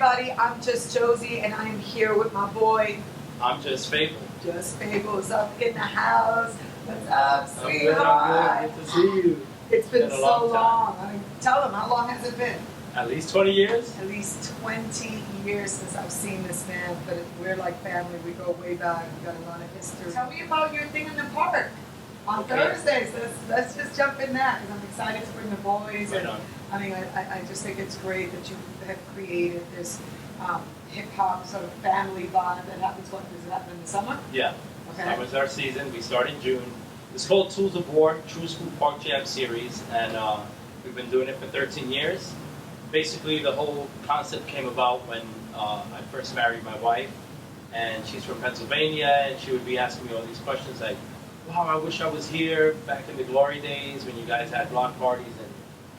everybody, I'm Just Josie, and I am here with my boy. I'm Just Fabel. Just Fabel is up in the house. What's up, sweetheart? I'm good. Good to see you. It's been so long. I mean, tell them, how long has it been? At least 20 years? At least 20 years since I've seen this man, but we're like family. We go way back. We've got a lot of history. Tell me about your thing in the park on Thursdays. Let's just jump in that, because I'm excited to bring the boys. Right and, on. I mean, I just think it's great that you have created this hip-hop sort of family vibe that happens. What, does it happen in the summer? Yeah. Okay. Summer's our season. We start in June. It's called Tools of War, True School Park Jam Series, and we've been doing it for 13 years. Basically, the whole concept came about when I first married my wife, and she's from Pennsylvania, and she would be asking me all these questions like, wow, I wish I was here back in the glory days when you guys had block parties and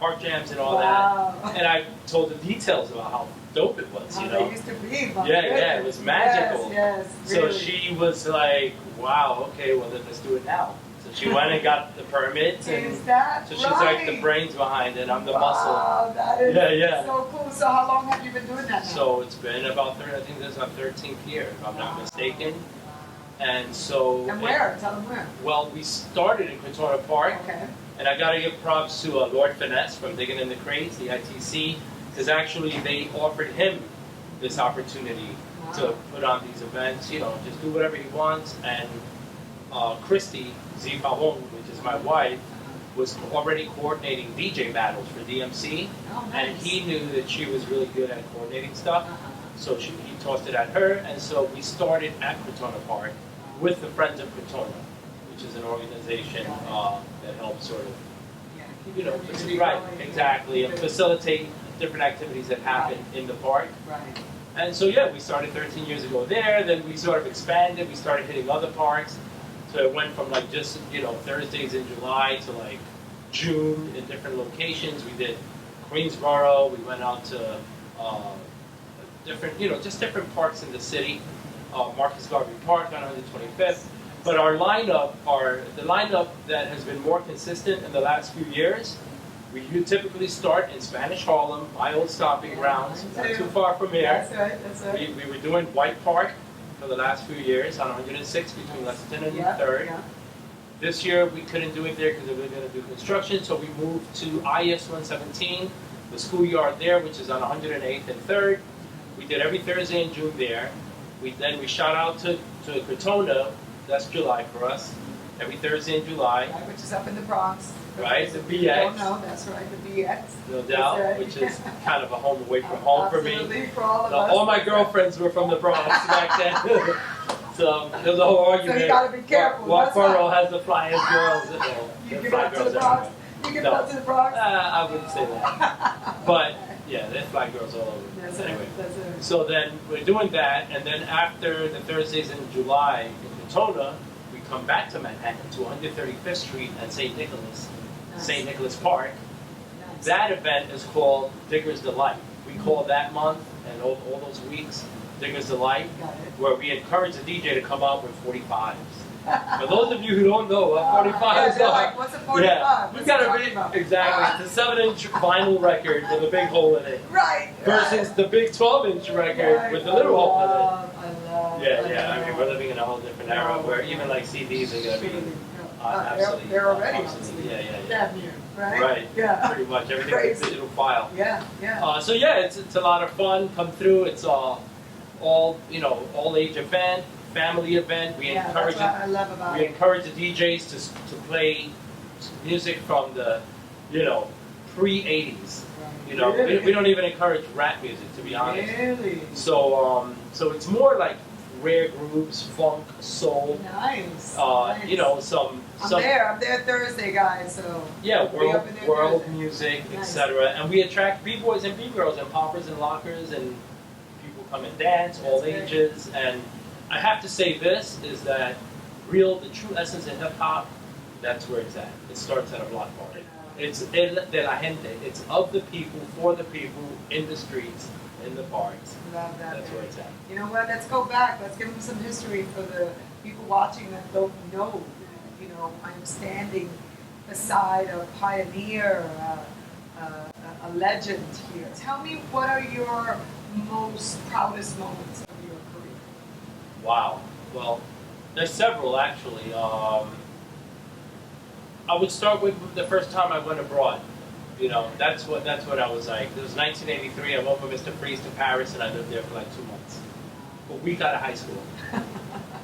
park jams and all that. And I told the details about how dope it was, you know? They used to be, yeah, it was magical. Yes, really. So she was like, wow, okay, well then let's do it now. So she went and got the permits, and so she's like the brains behind it. I'm the muscle. Wow, that is yeah. so cool. So how long have you been doing that now? So it's been about I think this is my 13th year, if I'm not mistaken. And so. And where? Tell them where. Well, we started in Crotona Park. Okay. And I gotta give props to Lord Finesse from Digging in the Crates, the ITC, because actually they offered him this opportunity to put on these events, you know, just do whatever he wants. And Christy Z Pabon, which is my wife, was already coordinating DJ battles for DMC, and he knew that she was really good at coordinating stuff, so he tossed it at her, and so we started at Crotona Park with the Friends of Crotona, which is an organization that helps sort of, you know, exactly, and facilitate different activities that happen in the park. Right. And so yeah, we started 13 years ago there, then we sort of expanded, we started hitting other parks. So it went from like just, you know, Thursdays in July to like June in different locations. We did Queensboro, we went out to different, you know, just different parks in the city. Marcus Garvey Park on 125th. But our lineup, the lineup that has been more consistent in the last few years, we typically start in Spanish Harlem, my old stomping grounds, not too far from here. That's right. We were doing White Park for the last few years on 106 between Lexington and 3rd. Yeah. This year we couldn't do it there because we were going to do construction, so we moved to IS 117, the schoolyard there, which is on 108th and 3rd. We did every Thursday in June there. Then we shot out to Crotona, that's July for us, every Thursday in July. Right, which is up in the Bronx. Right, the BX. Don't know, that's right, the BX. No doubt, right. Which is kind of a home away from home for me. For all of us. All my girlfriends were from the Bronx back then. So there's a whole argument. So you gotta be careful. What borough has the flyest girls? You get up to the Bronx? You get up to the Bronx? I wouldn't say that. But yeah, there's fly girls all over. That's anyway. That's it. So then we're doing that, and then after the Thursdays in July in Crotona, we come back to Manhattan to 135th Street and St. Nicholas. St. Nicholas Park. Nice. That event is called Digger's Delight. We call that month and all those weeks Digger's Delight, where we encourage the DJ to come out with 45s. For those of you who don't know what 45s are, like, what's a 45? We've got exactly, it's a 7-inch vinyl record with a big hole in it. Right. Versus the big 12-inch record with the little hole in it. I love. I mean, we're living in a whole different era where even like CDs are going to be. Absolutely. They're already absolutely. Yeah. Damn near, right? Right. Yeah. Pretty much everything's a digital file. Yeah. So yeah, it's a lot of fun. Come through. It's all all age event, family event. We encourage. That's what I love about we encourage the DJs to play music from the pre-80s. Really? We don't even encourage rap music, to be honest. Really? So it's more like rare grooves, funk, soul. Nice. I'm there Thursday, guys. So yeah, world music, etc. And we attract b-boys and b-girls and poppers and lockers, and people come and dance, all ages. And I have to say this is that the true essence of hip hop, that's where it's at. It starts at a block party. It's de la gente. It's of the people, for the people, in the streets, in the parks. Love that. That's where it's at. You know what? Let's go back. Let's give them some history for the people watching that don't know. I'm standing beside a pioneer, a legend here. Tell me, what are your most proudest moments of your career? Wow. Well, there's several actually. I would start with the first time I went abroad. You know, that's what I was like. It was 1983. I went with Mr. Freeze to Paris, and I lived there for like 2 months. A week out of high school.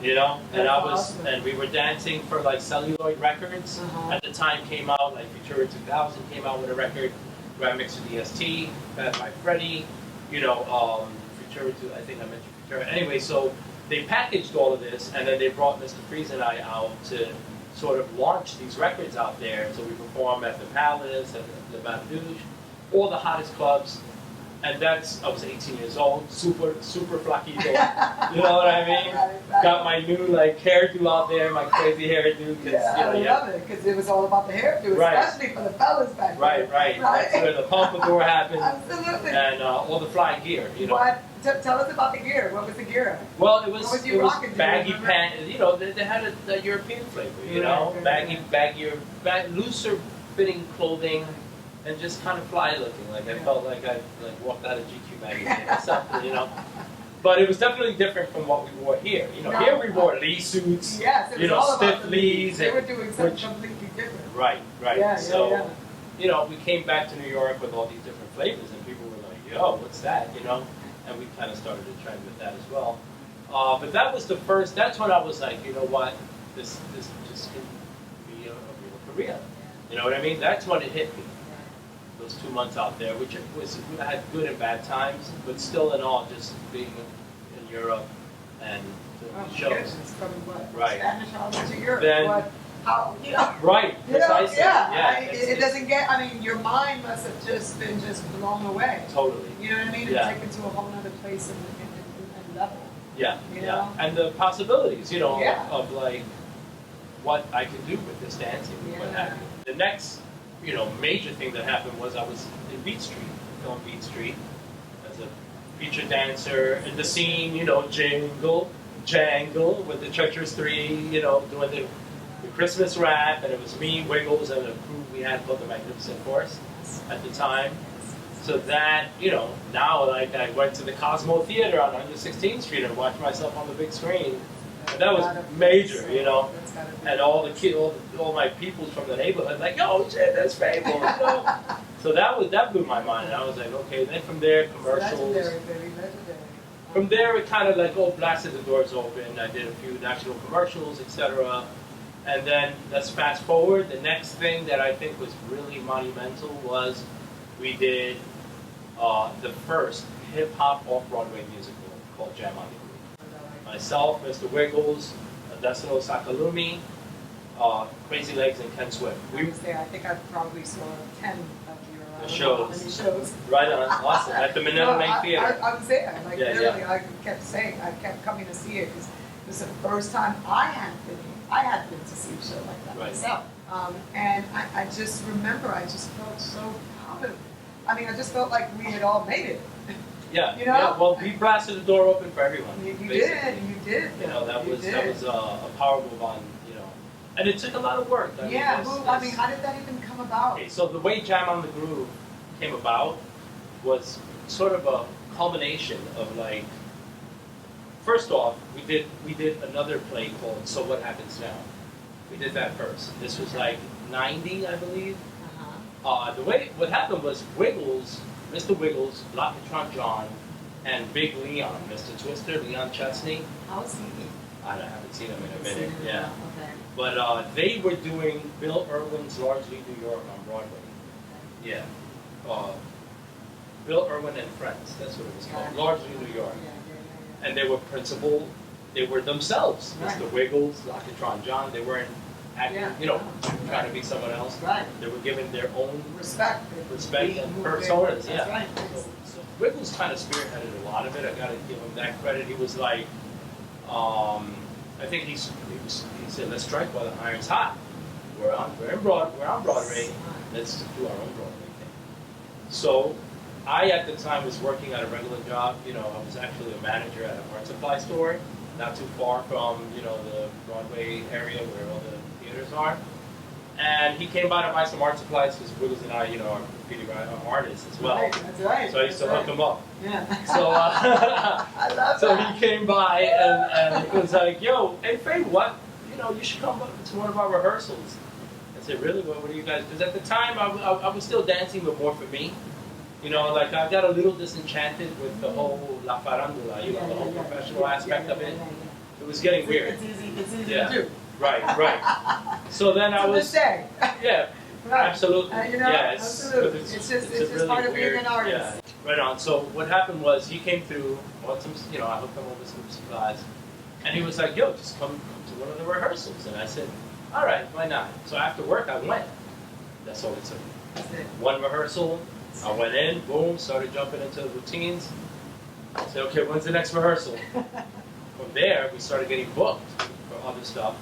You know, and Awesome. and we were dancing for like celluloid records. At the time came out, like Futura 2000 came out with a record, Grand Mixer DST, Bad by Freddie, you know, Futura 2, I think I mentioned Futura. Anyway, so they packaged all of this, and then they brought Mr. Freeze and I out to sort of launch these records out there. So we performed at the Palace, at the Baton Rouge, all the hottest clubs. And I was 18 years old, super flaquito, you know what I mean? Right. Got my new like hairdo out there, my crazy hairdo, because I love it, because it was all about the hairdo, Right. especially for the fellas back then. Right. That's where the pompadour happened, Absolutely. and all the fly gear, you know. What? Tell us about the gear. What was the gear? Well, What was you rocking, do you baggy remember? pants, you know, they had a European flavor, you know, baggier, looser fitting clothing. And just kind of fly looking, like I felt like I walked out of GQ magazine or something, you know. But it was definitely different from what we wore here. You know, here we wore Lee suits, Yes, it was you know, all about stiff the Lees. They were doing something completely different. Right. Yeah, So, you know, we came back to New York with all these different flavors, and people were like, "Yo, what's that?" You know, and we kind of started a trend with that as well. But that was the first. That's when I was like, you know what, this just can be a real career. You know what I mean? That's when it hit me. Those 2 months out there, which I had good and bad times, but still in all, just being in Europe and doing shows. Goodness, from what? Right. Spanish Harlem to Europe. Then- what? How? You know. Right, You know, precisely. yeah. It's It doesn't get. I mean, your mind must have just been blown away. totally. You know what I mean? Yeah. And taken to a whole other place and level. Yeah, You yeah. know? And the possibilities, you know, Yeah. of like what I could do with this dancing, what Yeah. have you. The next, you know, major thing that happened was I was in Beat Street, film Beat Street, as a feature dancer in the scene, you know, jangle with the Treacherous Three, you know, doing the Christmas rap, and it was me, Wiggles, and a crew we had called the Magnificent Force at the time. So that, you know, now like I went to the Cosmo Theater on 116th Street and watched myself on the big screen. And that was major, you know. And all the kids, all my peoples from the neighborhood, like, yo, shit, that's Fabel, you know. So that blew my mind, and I was like, okay. Then from there, commercials. Legendary, baby, legendary. From there, it kind of like, blasted the doors open. I did a few national commercials, etc. And then let's fast forward. The next thing that I think was really monumental was we did the first hip hop off-Broadway musical called Jam on the Groove. Myself, Mr. Wiggles, Destino Sakalumi, Crazy Legs, and Ken Swift. I was there. I think I probably saw 10 of your shows. Right on, awesome. At the Manila Main Theater. I was there. Like, Yeah, literally, yeah. I kept saying, I kept coming to see it because it was the first time I had been to see a show like that Right. myself. And I just remember, I just felt so proud of. I mean, I just felt like we had all made it. Yeah, You know? yeah. Well, we blasted the door open for everyone. You basically. did. You know, that You was did. a power move on, you know, and it took a lot of work. I mean, Yeah, there's- I mean, how did that even come about? Okay, so the way Jam on the Groove came about was sort of a culmination of like, first off, we did another play called So What Happens Now. We did that first. This was like 90, I believe. What happened was Wiggles, Mr. Wiggles, Lockatron John, and Big Leon, Mr. Twister, Leon Chesney. How's he? I haven't seen him in a minute. Seen it? Yeah. Okay. But they were doing Bill Irwin's Largely New York on Broadway. Yeah. Bill Irwin and Friends, that's what it was called. Largely New York. Yeah. And they were themselves. Right. Mr. Wiggles, Lockatron John, they weren't acting, Yeah. you know, trying to be someone else. Right. They were given their own Respect and personas, yeah. That's right. So Wiggles kind of spearheaded a lot of it. I gotta give him that credit. He was like, I think he said, let's strike while the iron's hot. We're on Broadway. Let's do our own Broadway thing. So I at the time was working at a regular job. You know, I was actually a manager at a art supply store, not too far from, you know, the Broadway area where all the theaters are. And he came by to buy some art supplies because Wiggles and I, you know, are graffiti artists as well. Right, that's right. So I used to hook him up. Yeah. So, I love so that. he came by and he was like, "Yo, hey Faye, what? You know, you should come up to one of our rehearsals." I said, "Really? What do you guys?" Because at the time I was still dancing, but more for me. You know, like I got a little disenchanted with the whole la farandula, you know, the whole professional aspect of it. It was getting weird. It's easy Yeah. to do. Right. So then I was, say. yeah, Right. absolutely. You know, Yeah, absolutely. It's just really part of being weird, an artist. Yeah. Right on. So what happened was he came through, bought some, you know, I hooked him up with some supplies, and he was like, "Yo, just come to one of the rehearsals." And I said, "All right, why not?" So after work, I went. That's all it took. That's it. One rehearsal, I went in, boom, started jumping into the routines. I said, "Okay, when's the next rehearsal?" From there, we started getting booked for other stuff,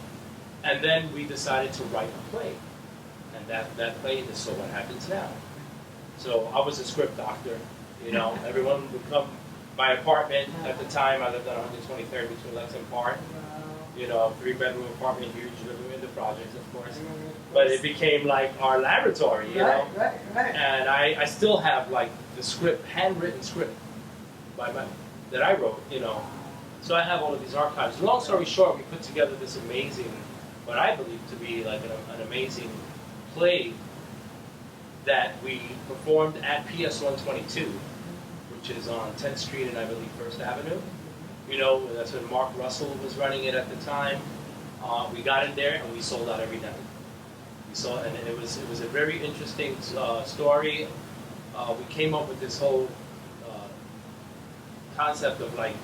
and then we decided to write a play. And that play is So What Happens Now. So I was a script doctor, you know, everyone would come, my apartment at the time, I lived on 123rd between Lexington Park, you know, 3-bedroom apartment, huge living room in the projects, of course. But it became like our laboratory, you know. Right. And I still have like the script, handwritten script that I wrote, you know. So I have all of these archives. Long story short, we put together this amazing, what I believe to be like an amazing play that we performed at PS 122, which is on 10th Street and I believe 1st Avenue. You know, that's when Mark Russell was running it at the time. We got in there and we sold out every night. We saw, and it was a very interesting story. We came up with this whole concept of like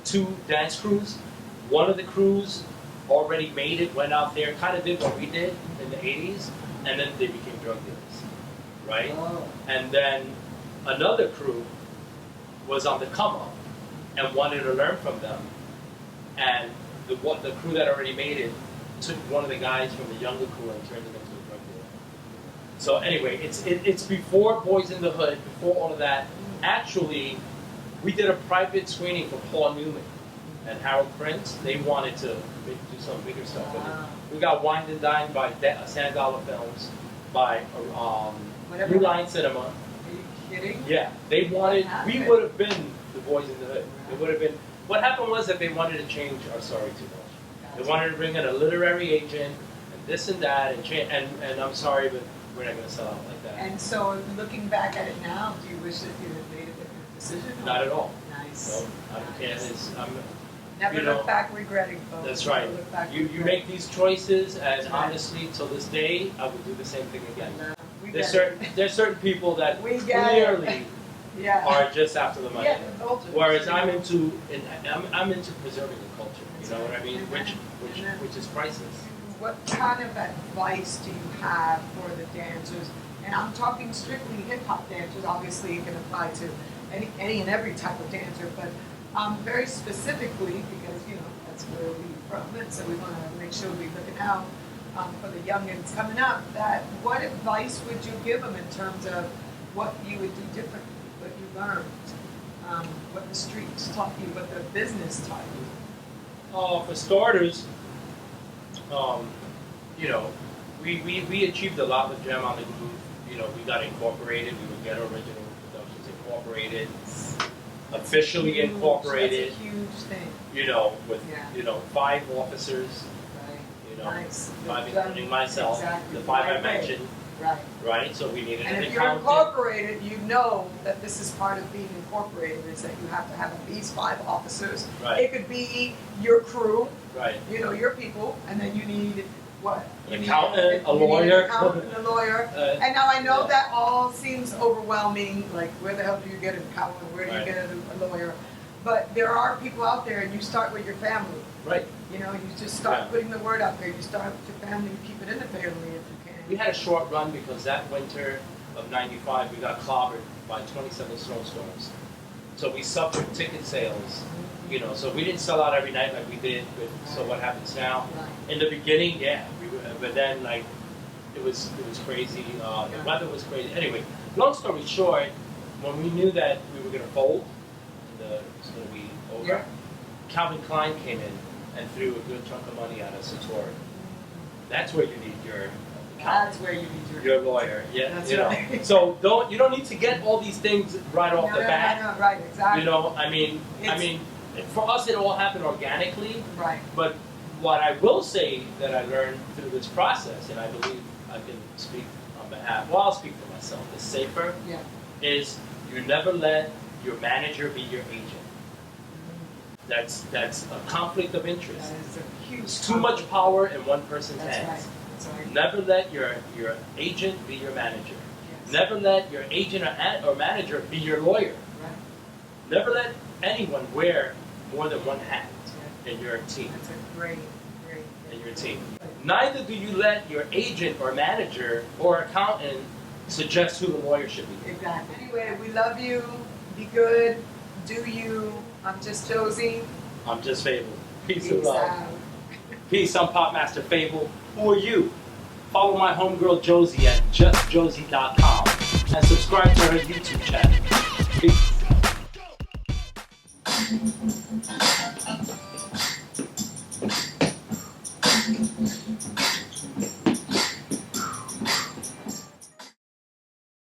2 dance crews. One of the crews already made it, went out there, kind of did what we did in the 80s, and then they became drug dealers, right? Oh. And then another crew was on the come up and wanted to learn from them. And the crew that already made it took one of the guys from the younger crew and turned him into a drug dealer. So anyway, it's before Boys in the Hood, before all of that. Actually, we did a private screening for Paul Newman and Harold Prince. They wanted to do some bigger stuff with it. We got wined and dined by Sand Dollar Films, by New Line Cinema. Are you kidding? Yeah, they wanted, we would have been the Boys in the Hood. It would have been, what happened was that they wanted to change our story too much. They wanted to bring in a literary agent, and this and that, and change, and I'm sorry, but we're not going to sell out like that. And so, looking back at it now, do you wish that you had made a different decision? Not at all. Nice. No, I can't. Never you know, look back regretting, folks. That's right. Never look back You regretting. make these choices, and That's right. honestly, till this day, I would do the same thing again. We There's get it. certain people that We get it. clearly Yeah. are just after the money. Yeah, the culture. Whereas I'm into preserving the culture. You know what I mean? Amen. Amen. Which is priceless. What kind of advice do you have for the dancers? And I'm talking strictly hip hop dancers. Obviously, you can apply to any and every type of dancer, but very specifically because you know that's where we're from, and so we want to make sure we're looking out for the youngins coming up. That what advice would you give them in terms of what you would do differently, what you learned, what the streets taught you, what the business taught you? For starters, you know, we achieved a lot with Gem on the Groove. You know, we got incorporated. We were GhettOriginal Productions incorporated, officially incorporated. That's a huge thing. You know, with Yeah. 5 officers. Right. You know, Nice. 5 including myself. Exactly. The 5 I Right. mentioned. Right. Right. So we needed And an if you're accountant. incorporated, you know that this is part of being incorporated, is that you have to have at least 5 officers. Right. It could be your crew, Right. you know, your people, and then you need what? An You accountant, a you need lawyer. An accountant, a lawyer. And now I know that all seems overwhelming, like where the hell do you get an accountant, where do you Right. get a lawyer? But there are people out there, and you start with your family. Right. You know, you just start Yeah. putting the word out there. You start with your family, you keep it in the family if you can. We had a short run because that winter of '95 we got clobbered by 27 snowstorms. So we suffered ticket sales, you know. So we didn't sell out every night like we did with So What Happens Now. Right. In the beginning, yeah, but then like it was crazy. The weather was crazy. Anyway, long story short, when we knew that we were going to fold, and it was going to be over, Yeah. Calvin Klein came in and threw a good chunk of money at us at Satori. That's where you need your That's where you need your lawyer. Yeah, That's you know. right. So you don't need to get all these things right off the bat. No, right, exactly. You know, I mean, for us it all happened organically. Right. But what I will say that I learned through this process, and I believe I can speak on behalf. Well, I'll speak for myself. It's safer. Yeah. Is you never let your manager be your agent. That's a conflict of interest. That is a huge. It's too much power in one person's That's hands. right. That's right. Never let your agent be your manager. Yes. Never let your agent or manager be your lawyer. Right. Never let anyone wear more than one hat Right. in your team. That's a great. In your team. Neither do you let your agent or manager or accountant suggest who the lawyer should be. Exactly. Anyway, we love you. Be good. Do you. I'm just Josie. I'm Just Fabel. Peace and Peace love. out. Peace, I'm Pop Master Fabel. Who are you? Follow my homegirl Josie at justjosie.com and subscribe to her YouTube channel. Peace.